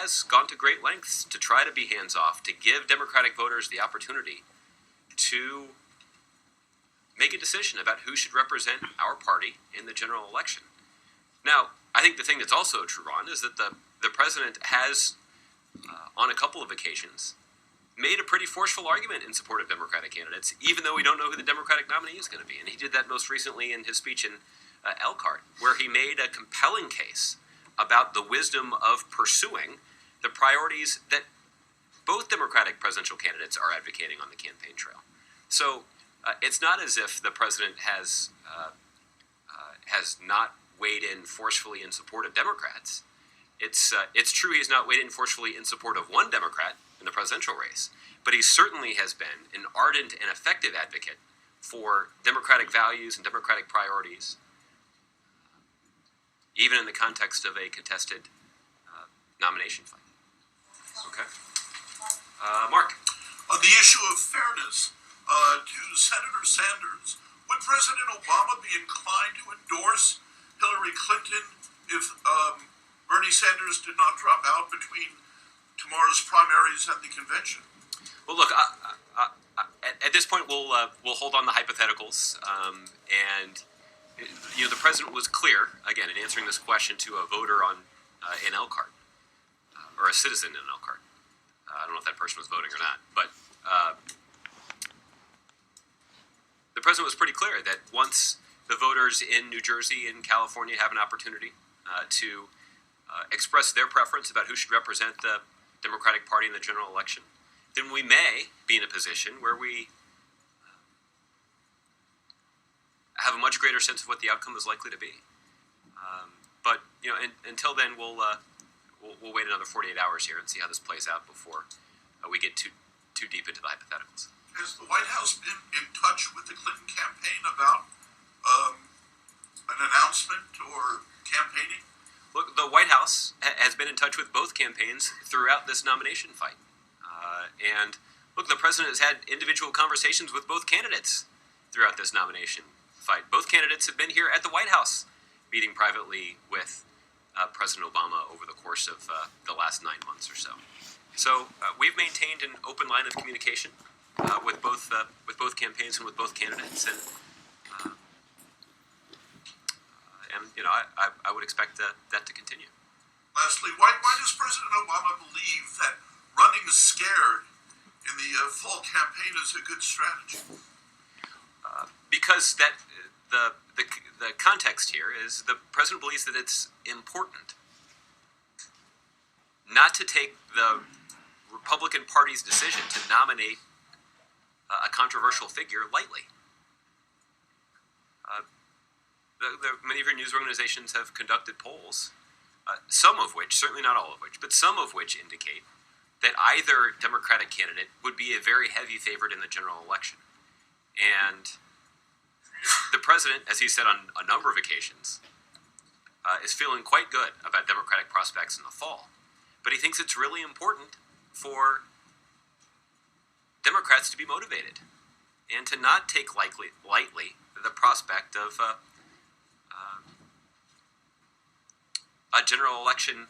has gone to great lengths to try to be hands-off, to give Democratic voters the opportunity to make a decision about who should represent our party in the general election. Now, I think the thing that's also true, Ron, is that the president has, on a couple of occasions, made a pretty forceful argument in support of Democratic candidates, even though we don't know who the Democratic nominee is going to be. And he did that most recently in his speech in Elkhart, where he made a compelling case about the wisdom of pursuing the priorities that both Democratic presidential candidates are advocating on the campaign trail. So it's not as if the president has not weighed in forcefully in support of Democrats. It's true he's not weighed in forcefully in support of one Democrat in the presidential race, but he certainly has been an ardent and effective advocate for Democratic values and Democratic priorities, even in the context of a contested nomination fight. Okay. Mark. On the issue of fairness, to Senator Sanders, would President Obama be inclined to endorse Hillary Clinton if Bernie Sanders did not drop out between tomorrow's primaries and the convention? Well, look, at this point, we'll hold on the hypotheticals, and the president was clear again in answering this question to a voter in Elkhart, or a citizen in Elkhart. I don't know if that person was voting or not, but the president was pretty clear that once the voters in New Jersey and California have an opportunity to express their preference about who should represent the Democratic Party in the general election, then we may be in a position where we have a much greater sense of what the outcome is likely to be. But until then, we'll wait another 48 hours here and see how this plays out before we get too deep into the hypotheticals. Has the White House been in touch with the Clinton campaign about an announcement or campaigning? Look, the White House has been in touch with both campaigns throughout this nomination fight. And look, the president has had individual conversations with both candidates throughout this nomination fight. Both candidates have been here at the White House meeting privately with President Obama over the course of the last 9 months or so. So we've maintained an open line of communication with both campaigns and with both candidates, and I would expect that to continue. Lastly, why does President Obama believe that running scared in the fall campaign is a good strategy? Because the context here is the president believes that it's important not to take the Republican Party's decision to nominate a controversial figure lightly. Many of your news organizations have conducted polls, some of which, certainly not all of which, but some of which indicate that either Democratic candidate would be a very heavy favorite in the general election. And the president, as he said on a number of occasions, is feeling quite good about Democratic prospects in the fall. But he thinks it's really important for Democrats to be motivated and to not take lightly the prospect of a general election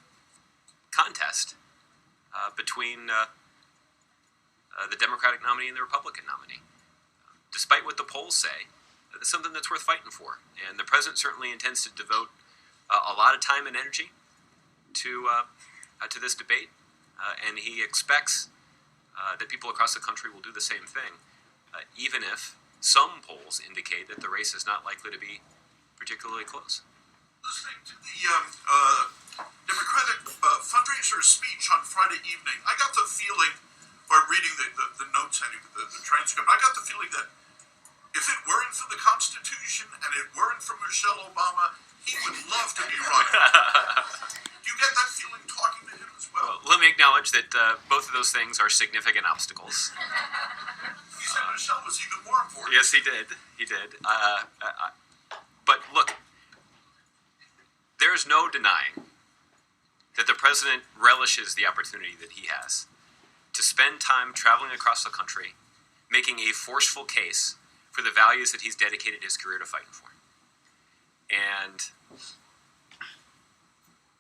contest between the Democratic nominee and the Republican nominee. Despite what the polls say, it's something that's worth fighting for. And the president certainly intends to devote a lot of time and energy to this debate, and he expects that people across the country will do the same thing, even if some polls indicate that the race is not likely to be particularly close. Listening to the Democratic fundraiser speech on Friday evening, I got the feeling, by reading the notes anyway, the transcript, I got the feeling that if it weren't for the Constitution and it weren't for Michelle Obama, he would love to be running. Do you get that feeling talking to him as well? Let me acknowledge that both of those things are significant obstacles. He said Michelle was even more important. Yes, he did. He did. But look, there's no denying that the president relishes the opportunity that he has to spend time traveling across the country, making a forceful case for the values that he's dedicated his career to fighting for. And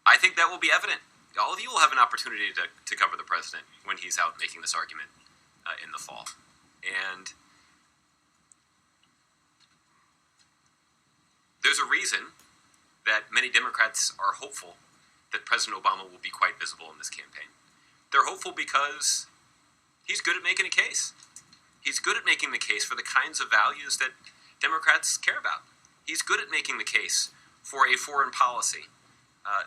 I think that will be evident all of you will have an opportunity to cover the president when he's out making this argument in the fall. And there's a reason that many Democrats are hopeful that President Obama will be quite visible in this campaign. They're hopeful because he's good at making a case. He's good at making the case for the kinds of values that Democrats care about. He's good at making the case for a foreign policy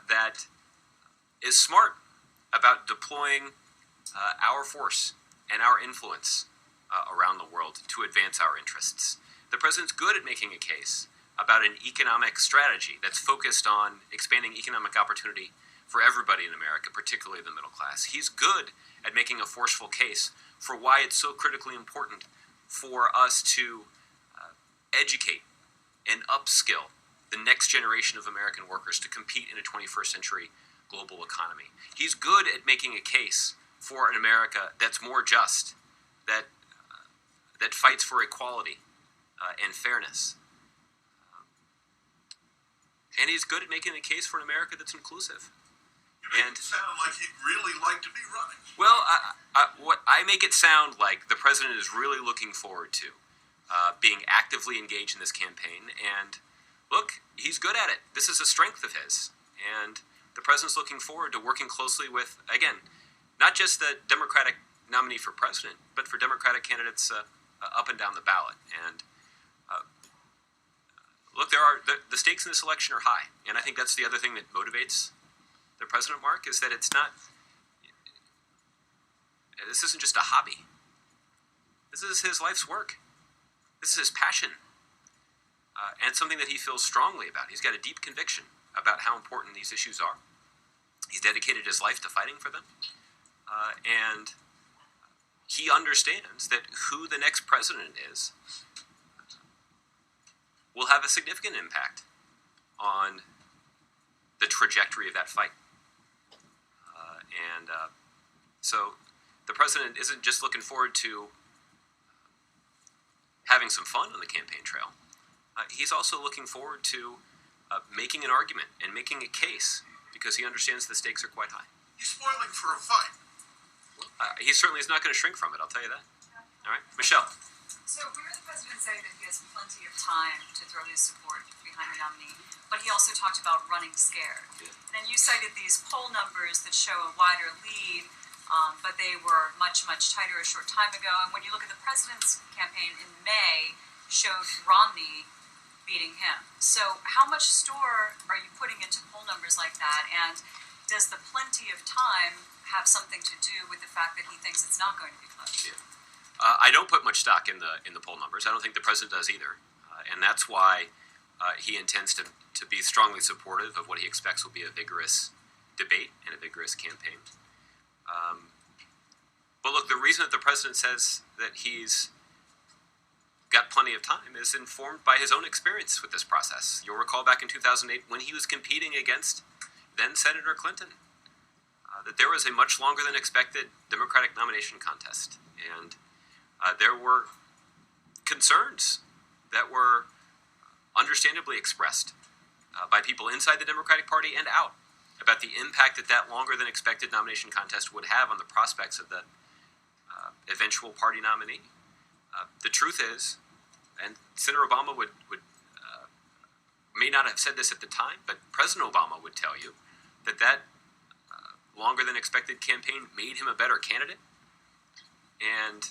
that is smart about deploying our force and our influence around the world to advance our interests. The president's good at making a case about an economic strategy that's focused on expanding economic opportunity for everybody in America, particularly the middle class. He's good at making a forceful case for why it's so critically important for us to educate and upskill the next generation of American workers to compete in a 21st century global economy. He's good at making a case for an America that's more just, that fights for equality and fairness. And he's good at making a case for an America that's inclusive. You make it sound like he'd really like to be running. Well, I make it sound like the president is really looking forward to being actively engaged in this campaign. And look, he's good at it. This is a strength of his. And the president's looking forward to working closely with, again, not just the Democratic nominee for president, but for Democratic candidates up and down the ballot. And look, the stakes in this election are high. And I think that's the other thing that motivates the president, Mark, is that this isn't just a hobby. This is his life's work. This is his passion. And something that he feels strongly about. He's got a deep conviction about how important these issues are. He's dedicated his life to fighting for them. And he understands that who the next president is will have a significant impact on the trajectory of that fight. So the president isn't just looking forward to having some fun on the campaign trail. He's also looking forward to making an argument and making a case because he understands the stakes are quite high. He's spoiling for a fight. He certainly is not going to shrink from it, I'll tell you that. All right, Michelle. So we heard the president say that he has plenty of time to throw his support behind the nominee, but he also talked about running scared. Yeah. And you cited these poll numbers that show a wider lead, but they were much, much tighter a short time ago. And when you look at the president's campaign in May, showed Romney beating him. So how much store are you putting into poll numbers like that? And does the plenty of time have something to do with the fact that he thinks it's not going to be close? Yeah. I don't put much stock in the poll numbers. I don't think the president does either. And that's why he intends to be strongly supportive of what he expects will be a vigorous debate and a vigorous campaign. But look, the reason that the president says that he's got plenty of time is informed by his own experience with this process. You'll recall back in 2008 when he was competing against then Senator Clinton, that there was a much longer than expected Democratic nomination contest. And there were concerns that were understandably expressed by people inside the Democratic Party and out about the impact that longer than expected nomination contest would have on the prospects of the eventual party nominee. The truth is, and Senator Obama would may not have said this at the time, but President Obama would tell you that longer than expected campaign made him a better candidate, and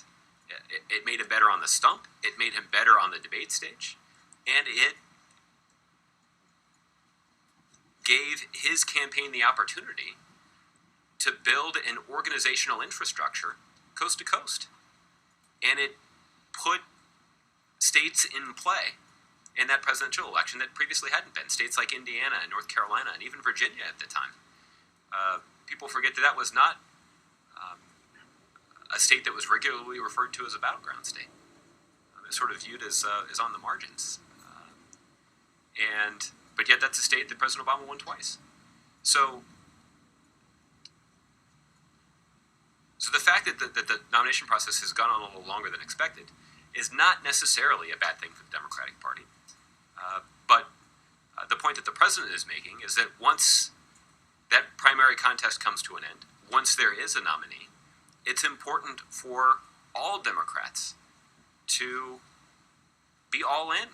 it made him better on the stump, it made him better on the debate stage, and it gave his campaign the opportunity to build an organizational infrastructure coast to coast. And it put states in play in that presidential election that previously hadn't been. States like Indiana and North Carolina and even Virginia at the time. People forget that was not a state that was regularly referred to as a battleground state. It was sort of viewed as on the margins. But yet that's a state that President Obama won twice. So the fact that the nomination process has gone on a little longer than expected is not necessarily a bad thing for the Democratic Party. But the point that the president is making is that once that primary contest comes to an end, once there is a nominee, it's important for all Democrats to be all in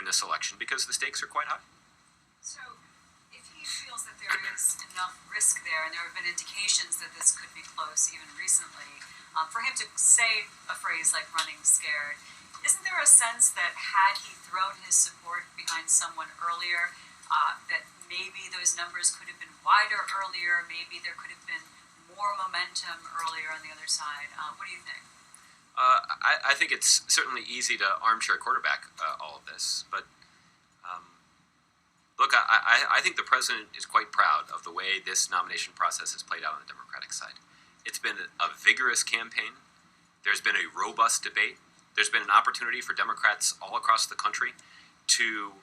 this election because the stakes are quite high. So, if he feels that there is enough risk there, and there have been indications that this could be close even recently, for him to say a phrase like running scared, isn't there a sense that had he thrown his support behind someone earlier, that maybe those numbers could have been wider earlier, maybe there could have been more momentum earlier on the other side? What do you think? I think it's certainly easy to armchair quarterback all of this, but look, I think the president is quite proud of the way this nomination process has played out on the Democratic side. It's been a vigorous campaign. There's been a robust debate. There's been an opportunity for Democrats all across the country to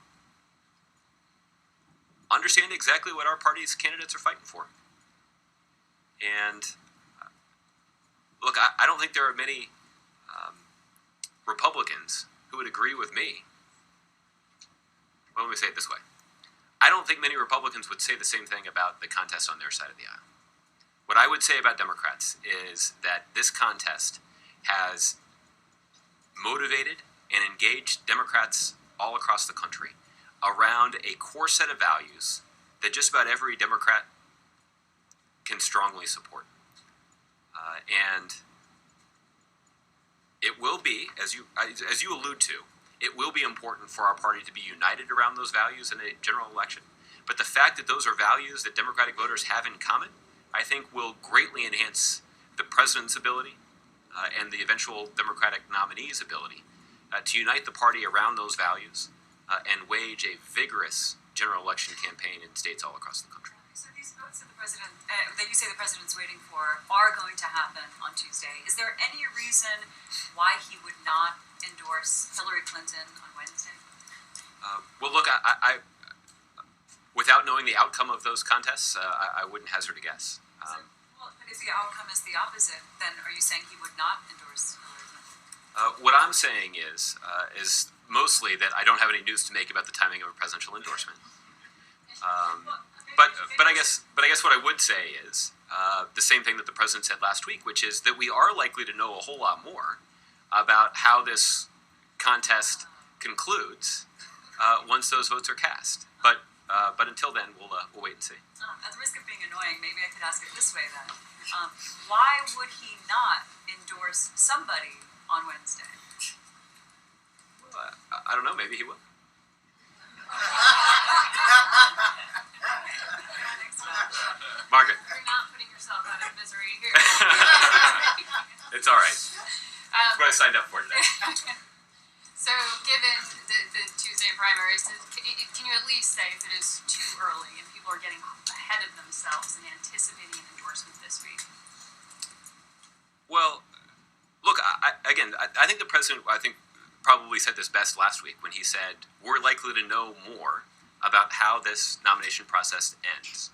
understand exactly what our party's candidates are fighting for. And look, I don't think there are many Republicans who would agree with me. Well, let me say it this way. I don't think many Republicans would say the same thing about the contest on their side of the aisle. What I would say about Democrats is that this contest has motivated and engaged Democrats all across the country around a core set of values that just about every Democrat can strongly support. And it will be, as you allude to, it will be important for our party to be united around those values in a general election. But the fact that those are values that Democratic voters have in common, I think will greatly enhance the president's ability and the eventual Democratic nominee's ability to unite the party around those values and wage a vigorous general election campaign in states all across the country. So these votes that the president, that you say the president's waiting for, are going to happen on Tuesday. Is there any reason why he would not endorse Hillary Clinton on Wednesday? Well, look, I without knowing the outcome of those contests, I wouldn't hazard a guess. But if the outcome is the opposite, then are you saying he would not endorse Hillary Clinton? What I'm saying is mostly that I don't have any news to make about the timing of a presidential endorsement. But I guess what I would say is the same thing that the president said last week, which is that we are likely to know a whole lot more about how this contest concludes once those votes are cast. But until then, we'll wait and see. At the risk of being annoying, maybe I could ask it this way then. Why would he not endorse somebody on Wednesday? Well, I don't know. Maybe he will. Margaret. You're not putting yourself out of misery here. It's all right. That's what I signed up for today. So, given the Tuesday primaries, can you at least say if it is too early and people are getting ahead of themselves and anticipating an endorsement this week? Well, look, I think the president, probably said this best last week when he said, we're likely to know more about how this nomination process ends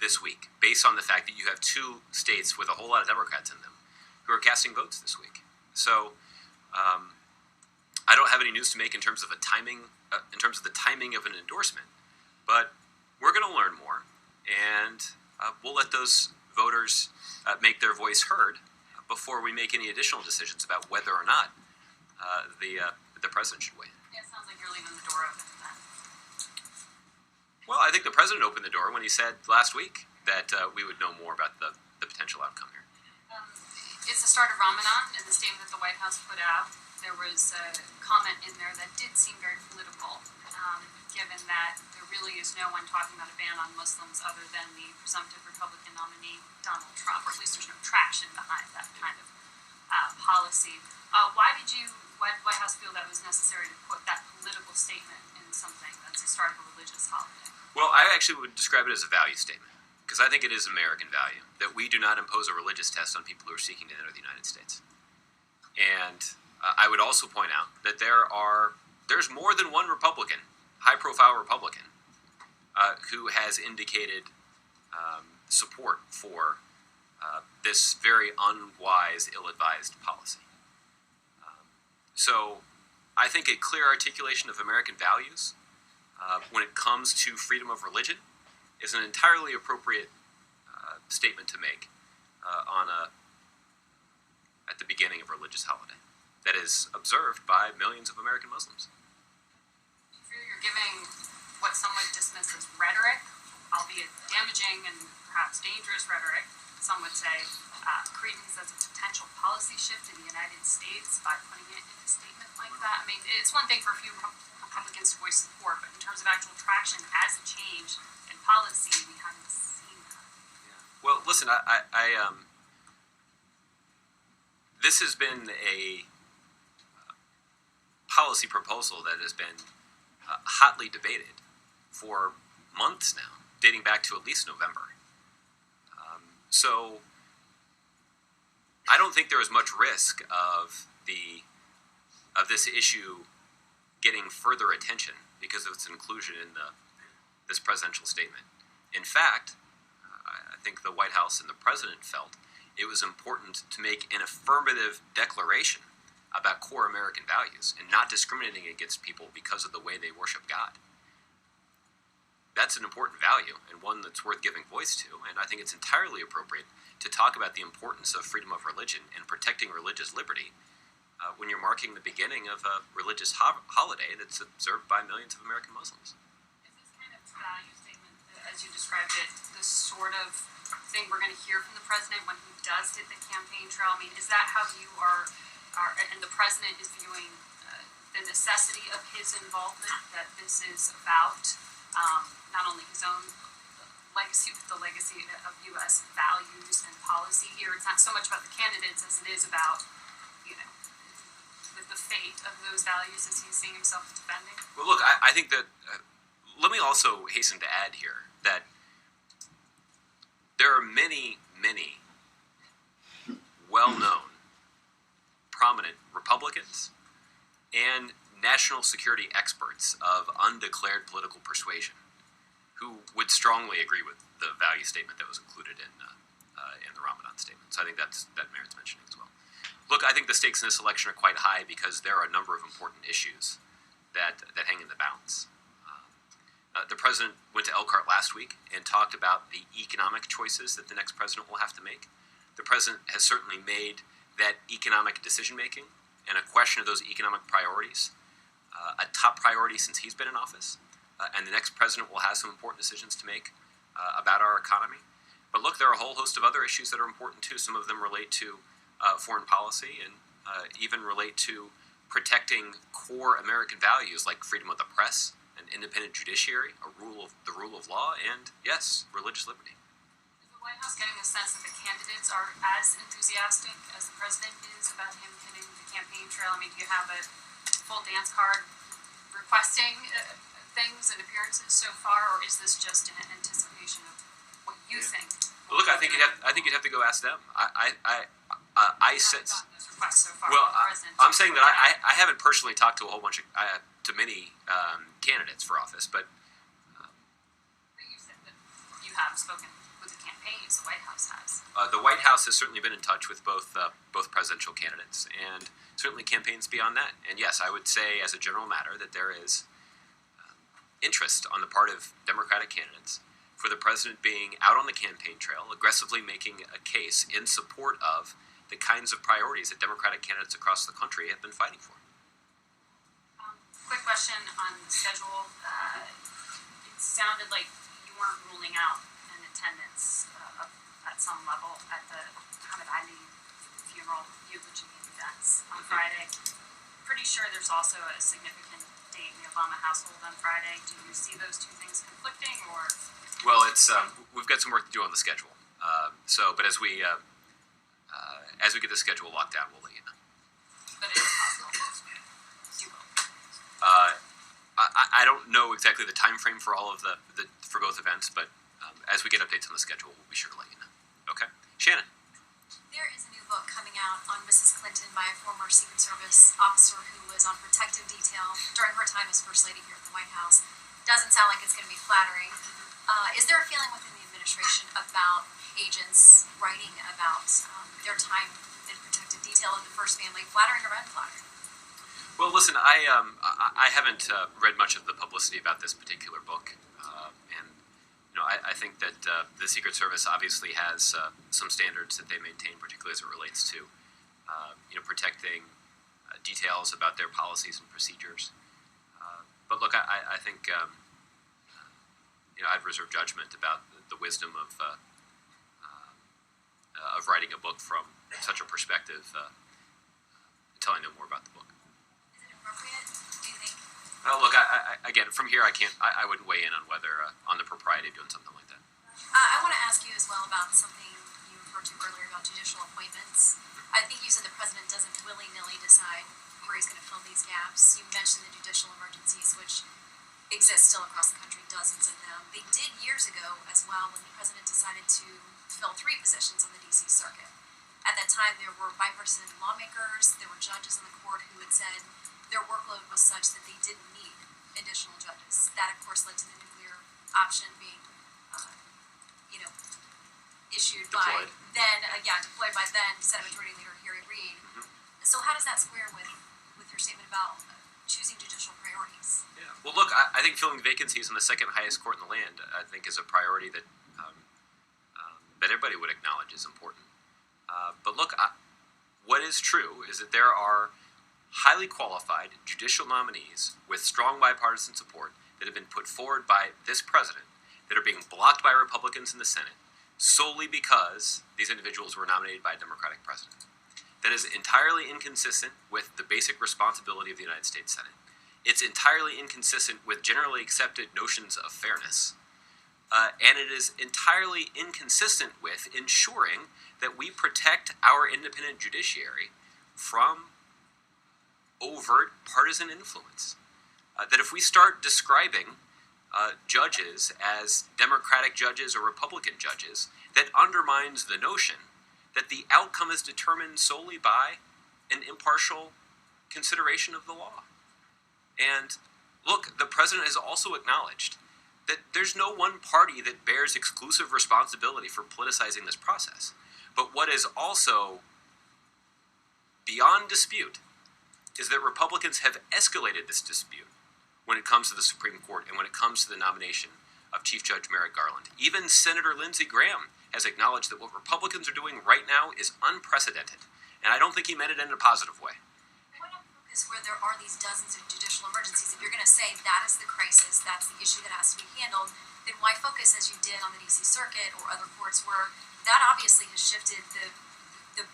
this week, based on the fact that you have two states with a whole lot of Democrats in them who are casting votes this week. So, I don't have any news to make in terms of the timing of an endorsement, but we're going to learn more, and we'll let those voters make their voice heard before we make any additional decisions about whether or not the president should wait. Yeah, it sounds like you're leaving the door open to that. Well, I think the president opened the door when he said last week that we would know more about the potential outcome here. It's the start of Ramadan, and the statement that the White House put out, there was a comment in there that did seem very political, given that there really is no one talking about a ban on Muslims other than the presumptive Republican nominee, Donald Trump, or at least there's no traction behind that kind of policy. Why did White House feel that it was necessary to put that political statement in something that's the start of a religious holiday? Well, I actually would describe it as a value statement, because I think it is American value that we do not impose a religious test on people who are seeking to enter the United States. And I would also point out that there's more than one Republican, high-profile Republican, who has indicated support for this very unwise, ill-advised policy. So I think a clear articulation of American values when it comes to freedom of religion is an entirely appropriate statement to make at the beginning of a religious holiday that is observed by millions of American Muslims. You feel you're giving what some would dismiss as rhetoric, albeit damaging and perhaps dangerous rhetoric, some would say, credence as a potential policy shift in the United States by putting it in a statement like that? I mean, it's one thing for a few Republicans to voice support, but in terms of actual traction as a change in policy, we haven't seen that. Yeah. Well, listen, this has been a policy proposal that has been hotly debated for months now, dating back to at least November. So I don't think there is much risk of this issue getting further attention because of its inclusion in this presidential statement. In fact, I think the White House and the president felt it was important to make an affirmative declaration about core American values and not discriminating against people because of the way they worship God. That's an important value and one that's worth giving voice to, and I think it's entirely appropriate to talk about the importance of freedom of religion and protecting religious liberty when you're marking the beginning of a religious holiday that's observed by millions of American Muslims. Is this kind of value statement, as you described it, the sort of thing we're going to hear from the president when he does hit the campaign trail? I mean, is that how you are and the president is viewing the necessity of his involvement, that this is about not only his own legacy, but the legacy of U.S. values and policy here? It's not so much about the candidates as it is about, the fate of those values as he's seeing himself defending. Well, look, I think that, let me also hasten to add here that there are many, many well-known, prominent Republicans and national security experts of undeclared political persuasion who would strongly agree with the value statement that was included in the Ramadan statement. So I think that merits mentioning as well. Look, I think the stakes in this election are quite high because there are a number of important issues that hang in the balance. The president went to Elkhart last week and talked about the economic choices that the next president will have to make. The president has certainly made that economic decision-making and a question of those economic priorities a top priority since he's been in office. And the next president will have some important decisions to make about our economy. But look, there are a whole host of other issues that are important too. Some of them relate to foreign policy and even relate to protecting core American values like freedom of the press, an independent judiciary, the rule of law, and yes, religious liberty. Is the White House getting a sense that the candidates are as enthusiastic as the president is about him hitting the campaign trail? I mean, do you have a full dance card requesting things and appearances so far, or is this just an anticipation of what you think? Well, look, I think you'd have to go ask them. I said. So far well, I'm saying that I I haven't personally talked to a whole bunch of to many candidates for office, but you said that you have spoken with the campaigns. The White House has. The White House has certainly been in touch with both presidential candidates and certainly campaigns beyond that. And yes, I would say as a general matter that there is interest on the part of Democratic candidates for the president being out on the campaign trail, aggressively making a case in support of the kinds of priorities that Democratic candidates across the country have been fighting for. Quick question on the schedule. It sounded like you weren't ruling out an attendance at some level at the Muhammad Ali funeral eulogy events on Friday. Pretty sure there's also a significant date in the Obama household on Friday. Do you see those two things conflicting, or? Well, it's we've got some work to do on the schedule. But as we get the schedule locked down, we'll let you know. But it is possible. You will. I don't know exactly the time frame for all of for both events, but as we get updates on the schedule, we'll be sure to let you know. Okay, Shannon. There is a new book coming out on Mrs. Clinton by a former Secret Service officer who was on protective detail during her time as First Lady here at the White House. Doesn't sound like it's going to be flattering. Is there a feeling within the administration about agents writing about their time in protective detail of the first family, flattering or unflattering? Well, listen, I haven't read much of the publicity about this particular book, and I think that the Secret Service obviously has some standards that they maintain, particularly as it relates to protecting details about their policies and procedures. But look, I think I'd reserve judgment about the wisdom of writing a book from such a perspective until I know more about the book. Is it appropriate, do you think? Well, look, again, from here, I wouldn't weigh in on whether on the propriety of doing something like that. I want to ask you as well about something you referred to earlier about judicial appointments. I think you said the president doesn't willy-nilly decide where he's going to fill these gaps. You mentioned the judicial emergencies, which exist still across the country, dozens of them. They did years ago as well when the president decided to fill 3 positions on the D.C. Circuit. At that time, there were bipartisan lawmakers, there were judges in the court who had said their workload was such that they didn't need additional judges. That, of course, led to the nuclear option being, issued Deployed. deployed by then Senate Majority Leader Harry Reid. Mm-hmm. So how does that square with your statement about choosing judicial priorities? Yeah. Well, look, I think filling vacancies in the second highest court in the land, I think, is a priority that that everybody would acknowledge is important. But look, what is true is that there are highly qualified judicial nominees with strong bipartisan support that have been put forward by this president that are being blocked by Republicans in the Senate solely because these individuals were nominated by a Democratic president. That is entirely inconsistent with the basic responsibility of the United States Senate. It's entirely inconsistent with generally accepted notions of fairness. And it is entirely inconsistent with ensuring that we protect our independent judiciary from overt partisan influence. That if we start describing judges as Democratic judges or Republican judges, that undermines the notion that the outcome is determined solely by an impartial consideration of the law. And look, the president has also acknowledged that there's no one party that bears exclusive responsibility for politicizing this process. But what is also beyond dispute is that Republicans have escalated this dispute when it comes to the Supreme Court and when it comes to the nomination of Chief Judge Merrick Garland. Even Senator Lindsey Graham has acknowledged that what Republicans are doing right now is unprecedented. And I don't think he meant it in a positive way. Why not focus where there are these dozens of judicial emergencies? If you're going to say that is the crisis, that's the issue that has to be handled, then why focus as you did on the D.C. Circuit or other courts where that obviously has shifted the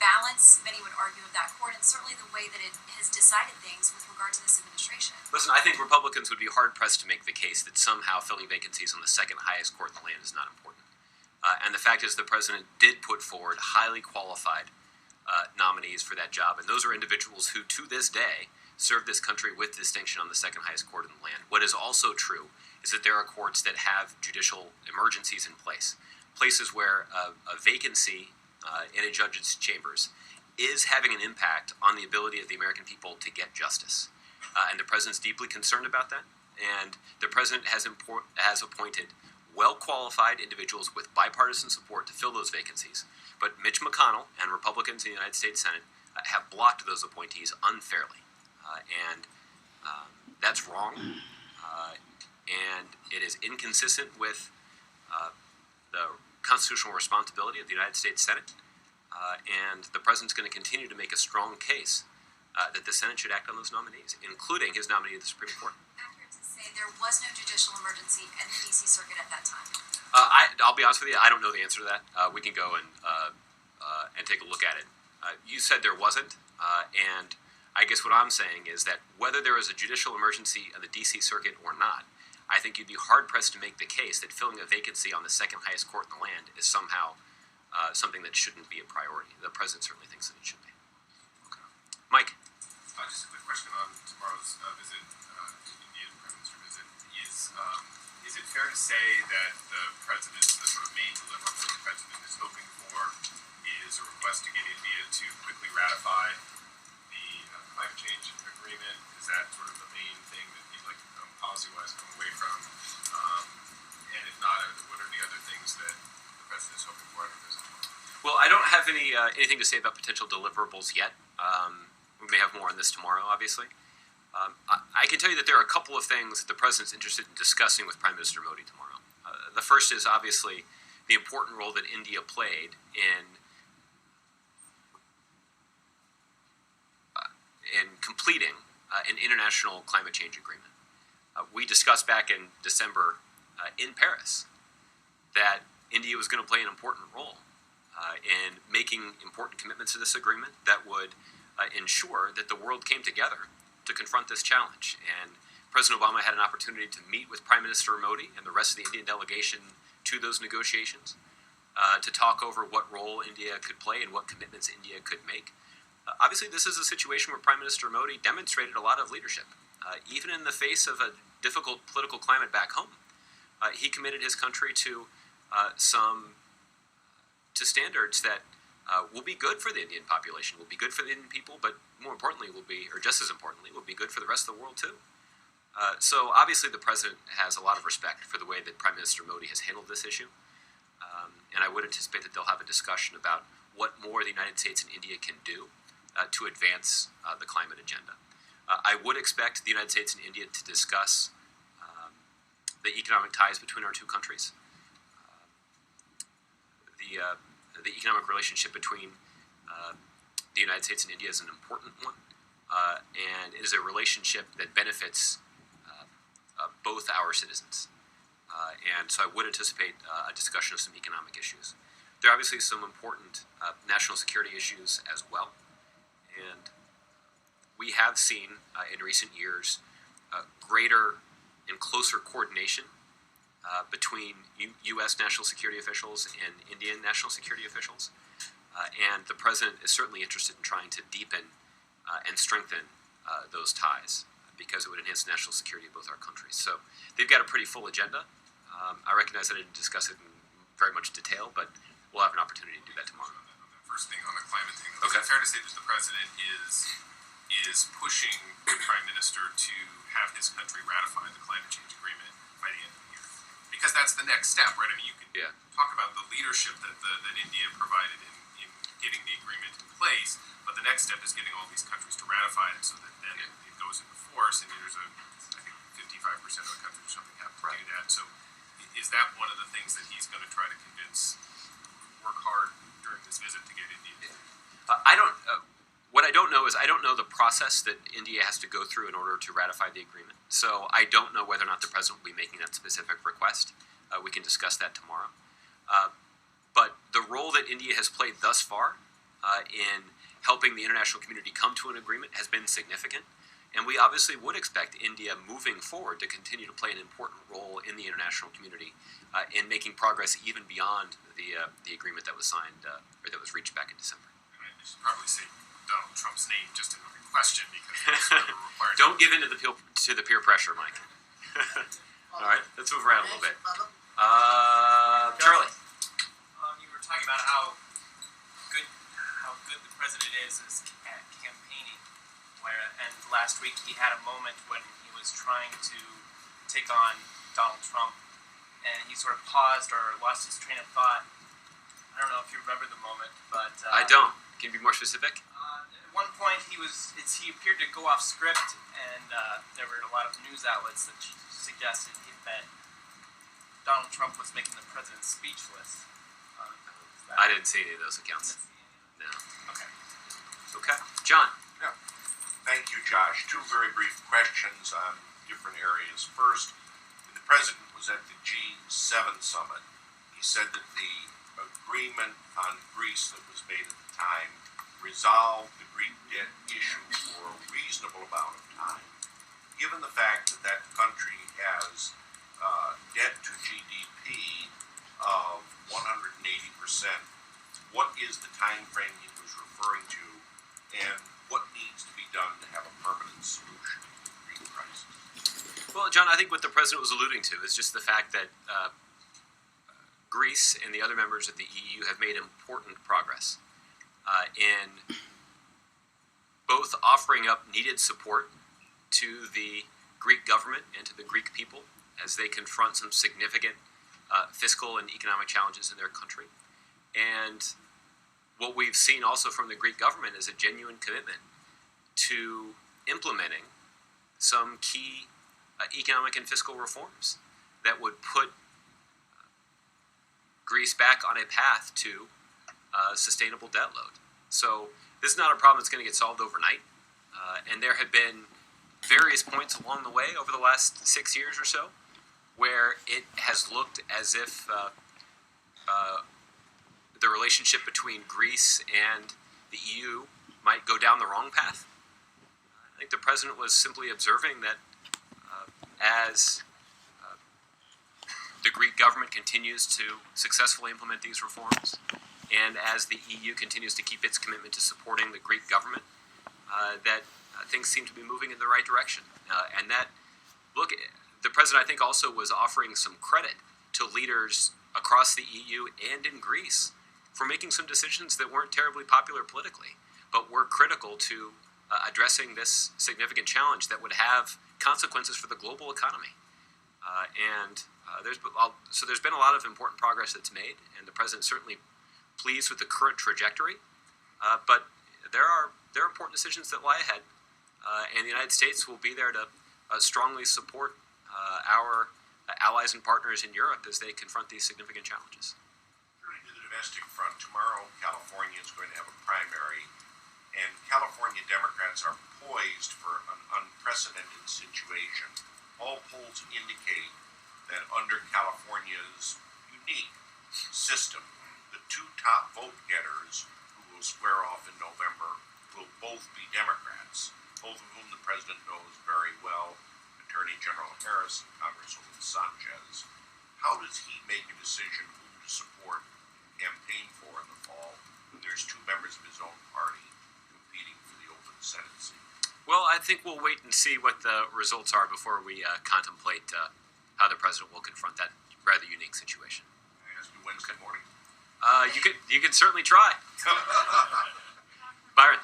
balance, many would argue, of that court, and certainly the way that it has decided things with regard to this administration? Listen, I think Republicans would be hard-pressed to make the case that somehow filling vacancies on the second highest court in the land is not important. And the fact is the president did put forward highly qualified nominees for that job, and those are individuals who, to this day, serve this country with distinction on the second highest court in the land. What is also true is that there are courts that have judicial emergencies in place, places where a vacancy in a judge's chambers is having an impact on the ability of the American people to get justice. And the president's deeply concerned about that, and the president has appointed well-qualified individuals with bipartisan support to fill those vacancies. But Mitch McConnell and Republicans in the United States Senate have blocked those appointees unfairly. And that's wrong. And it is inconsistent with the constitutional responsibility of the United States Senate. And the president's going to continue to make a strong case that the Senate should act on those nominees, including his nominee to the Supreme Court. Accurate to say there was no judicial emergency in the D.C. Circuit at that time? I'll be honest with you, I don't know the answer to that. We can go and take a look at it. You said there wasn't, and I guess what I'm saying is that whether there is a judicial emergency in the D.C. Circuit or not, I think you'd be hard-pressed to make the case that filling a vacancy on the second highest court in the land is somehow something that shouldn't be a priority. The president certainly thinks that it should be. Okay. Mike? Just a quick question on tomorrow's visit, Indian Prime Minister visit. Is it fair to say that the sort of main deliverable the president is hoping for is a request to get India to quickly ratify the climate change agreement? Is that sort of the main thing that he'd like policy-wise come away from? And if not, what are the other things that the president is hoping for out of this? Well, I don't have anything to say about potential deliverables yet. We may have more on this tomorrow, obviously. I can tell you that there are a couple of things that the president's interested in discussing with Prime Minister Modi tomorrow. The first is obviously the important role that India played in completing an international climate change agreement. We discussed back in December in Paris that India was going to play an important role in making important commitments to this agreement that would ensure that the world came together to confront this challenge. And President Obama had an opportunity to meet with Prime Minister Modi and the rest of the Indian delegation to those negotiations to talk over what role India could play and what commitments India could make. Obviously, this is a situation where Prime Minister Modi demonstrated a lot of leadership. Even in the face of a difficult political climate back home, he committed his country to standards that will be good for the Indian population, will be good for the Indian people, but more importantly, or just as importantly, will be good for the rest of the world too. So obviously, the president has a lot of respect for the way that Prime Minister Modi has handled this issue, and I would anticipate that they'll have a discussion about what more the United States and India can do to advance the climate agenda. I would expect the United States and India to discuss the economic ties between our two countries. The economic relationship between the United States and India is an important one, and it is a relationship that benefits both our citizens. And so I would anticipate a discussion of some economic issues. There are obviously some important national security issues as well. And we have seen in recent years greater and closer coordination between U.S. national security officials and Indian national security officials. And the president is certainly interested in trying to deepen and strengthen those ties because it would enhance national security of both our countries. So they've got a pretty full agenda. I recognize that I didn't discuss it in very much detail, but we'll have an opportunity to do that tomorrow. On the first thing, on the climate thing, Okay. is it fair to say that the president is pushing the prime minister to have his country ratify the climate change agreement by the end of the year? Because that's the next step, right? I mean, you can talk about the leadership that India provided in getting the agreement in place, but the next step is getting all these countries to ratify it so that then it goes into force, and there's I think 55% of the countries or something have to do that. So is that one of the things that he's going to try to work hard during this visit to get India? What I don't know is I don't know the process that India has to go through in order to ratify the agreement. So I don't know whether or not the president will be making that specific request. We can discuss that tomorrow. But the role that India has played thus far in helping the international community come to an agreement has been significant. And we obviously would expect India moving forward to continue to play an important role in the international community in making progress even beyond the agreement that was signed or that was reached back in December. And I should probably say Donald Trump's name just in the question because it's required. Don't give in to the peer pressure, Mike. All right, let's move around a little bit. Charlie. You were talking about how good the president is at campaigning. And last week he had a moment when he was trying to take on Donald Trump, and he sort of paused or lost his train of thought. I don't know if you remember the moment, but I don't. Can you be more specific? At one point he appeared to go off script, and there were a lot of news outlets that suggested that Donald Trump was making the president speechless. I didn't see any of those accounts. No. Okay. Okay. John. Yeah. Thank you, Josh. Two very brief questions on different areas. First, when the president was at the G7 summit, he said that the agreement on Greece that was made at the time resolved the Greek debt issue for a reasonable amount of time. Given the fact that that country has debt to GDP of 180%, what is the time frame he was referring to, and what needs to be done to have a permanent solution to the Greek crisis? Well, John, I think what the president was alluding to is just the fact that Greece and the other members of the EU have made important progress in both offering up needed support to the Greek government and to the Greek people as they confront some significant fiscal and economic challenges in their country. And what we've seen also from the Greek government is a genuine commitment to implementing some key economic and fiscal reforms that would put Greece back on a path to sustainable debt load. So this is not a problem that's going to get solved overnight. And there have been various points along the way over the last 6 years or so where it has looked as if the relationship between Greece and the EU might go down the wrong path. I think the president was simply observing that as the Greek government continues to successfully implement these reforms, and as the EU continues to keep its commitment to supporting the Greek government, that things seem to be moving in the right direction. And that, look, the president, I think, also was offering some credit to leaders across the EU and in Greece for making some decisions that weren't terribly popular politically, but were critical to addressing this significant challenge that would have consequences for the global economy. There's been a lot of important progress that's made, and the president's certainly pleased with the current trajectory. But there are important decisions that lie ahead, and the United States will be there to strongly support our allies and partners in Europe as they confront these significant challenges. Turning to the domestic front, tomorrow California is going to have a primary, and California Democrats are poised for an unprecedented situation. All polls indicate that under California's unique system, the two top vote getters who will square off in November will both be Democrats, both of whom the president knows very well, Attorney General Harris and Congresswoman Sanchez. How does he make a decision who to support and campaign for in the fall when there's two members of his own party competing for the open Senate seat? Well, I think we'll wait and see what the results are before we contemplate how the president will confront that rather unique situation. I ask you Wednesday morning. You could certainly try. Byron.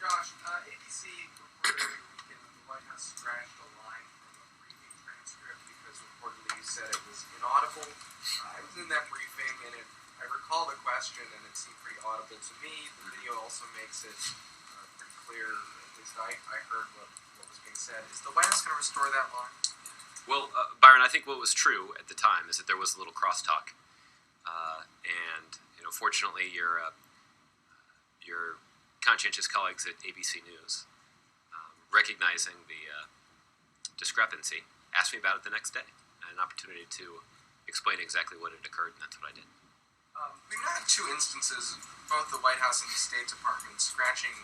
Josh, ABC reported over the weekend that the White House scratched a line from a briefing transcript because reportedly you said it was inaudible. I was in that briefing, and I recall the question, and it seemed pretty audible to me. The video also makes it pretty clear. At least I heard what was being said. Is the White House going to restore that line? Well, Byron, I think what was true at the time is that there was a little crosstalk, and fortunately, your conscientious colleagues at ABC News, recognizing the discrepancy, asked me about it the next day. I had an opportunity to explain exactly what had occurred, and that's what I did. We've had two instances, both the White House and the State Department, scratching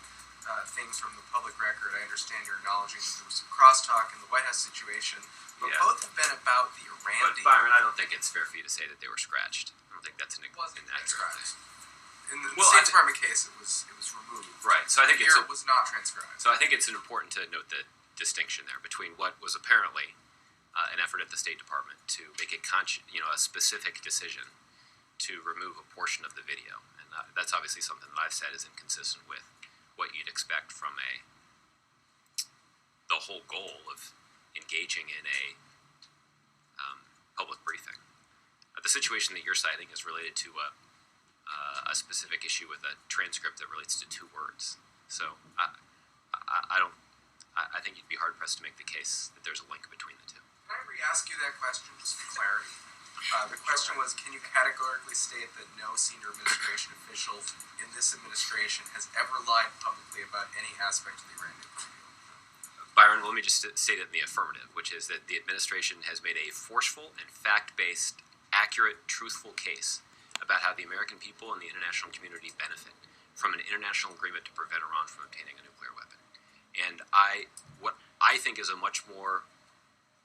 things from the public record. I understand you're acknowledging that there was some crosstalk in the White House situation, but Yeah. both have been about the Iran But deal. Byron, I don't think it's fair for you to say that they were scratched. I don't think that's an Wasn't inaccurate transcribed. thing. In the Well, State Department case, it was removed. Right. So I think Here it was not transcribed. So I think it's important to note the distinction there between what was apparently an effort at the State Department to make a specific decision to remove a portion of the video, and that's obviously something that I've said is inconsistent with what you'd expect from the whole goal of engaging in a public briefing. The situation that you're citing is related to a specific issue with a transcript that relates to two words. So I think you'd be hard pressed to make the case that there's a link between the two. Can I re-ask you that question just for clarity? The question was, can you categorically state that no senior administration official in this administration has ever lied publicly about any aspect of the Iran nuclear deal? Byron, let me just state it in the affirmative, which is that the administration has made a forceful and fact-based, accurate, truthful case about how the American people and the international community benefit from an international agreement to prevent Iran from obtaining a nuclear weapon. And what I think is a much more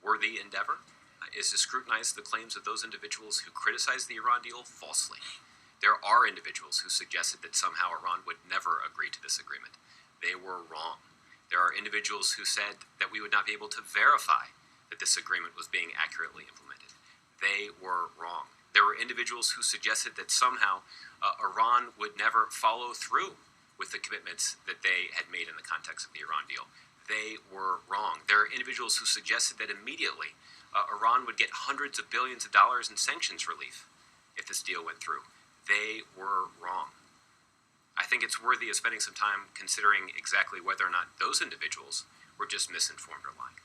worthy endeavor is to scrutinize the claims of those individuals who criticize the Iran deal falsely. There are individuals who suggested that somehow Iran would never agree to this agreement. They were wrong. There are individuals who said that we would not be able to verify that this agreement was being accurately implemented. They were wrong. There were individuals who suggested that somehow Iran would never follow through with the commitments that they had made in the context of the Iran deal. They were wrong. There are individuals who suggested that immediately Iran would get hundreds of billions of dollars in sanctions relief if this deal went through. They were wrong. I think it's worthy of spending some time considering exactly whether or not those individuals were just misinformed or lying.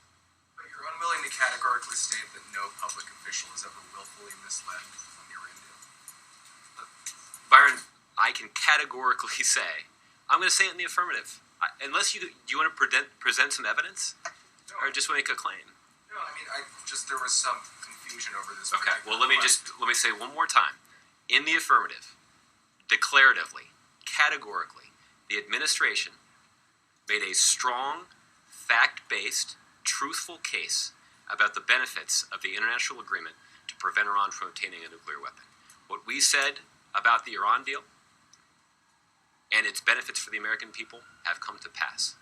But you're unwilling to categorically state that no public official has ever willfully misled on the Iran deal? I can categorically say, I'm going to say it in the affirmative. Unless do you want to present some evidence, or just make a claim? No, I mean, there was some confusion over this. Okay. Well, let me say one more time. In the affirmative, declaratively, categorically, the administration made a strong, fact-based, truthful case about the benefits of the international agreement to prevent Iran from obtaining a nuclear weapon. What we said about the Iran deal and its benefits for the American people have come to pass.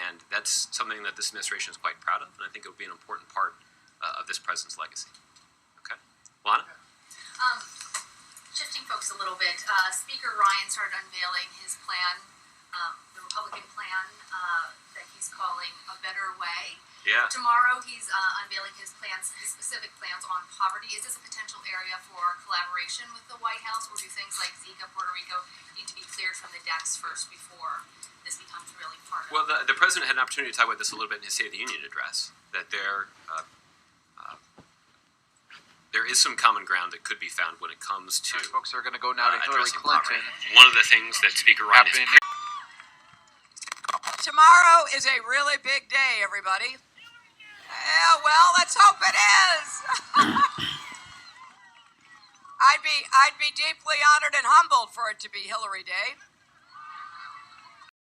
And that's something that this administration is quite proud of, and I think it will be an important part of this president's legacy. Okay? Lana? Shifting focus a little bit, Speaker Ryan started unveiling his plan, the Republican plan that he's calling A Better Way. Yeah. Tomorrow he's unveiling his specific plans on poverty. Is this a potential area for collaboration with the White House, or do things like Zika, Puerto Rico need to be cleared from the decks first before this becomes really part of it? Well, the president had an opportunity to talk about this a little bit in his State of the Union address, that there is some common ground that could be found when it comes to folks are going to go now to Hillary addressing Clinton. poverty. One of the things that Speaker Ryan is Tomorrow is a really big day, everybody. Yeah, well, let's hope it is. I'd be deeply honored and humbled for it to be Hillary Day.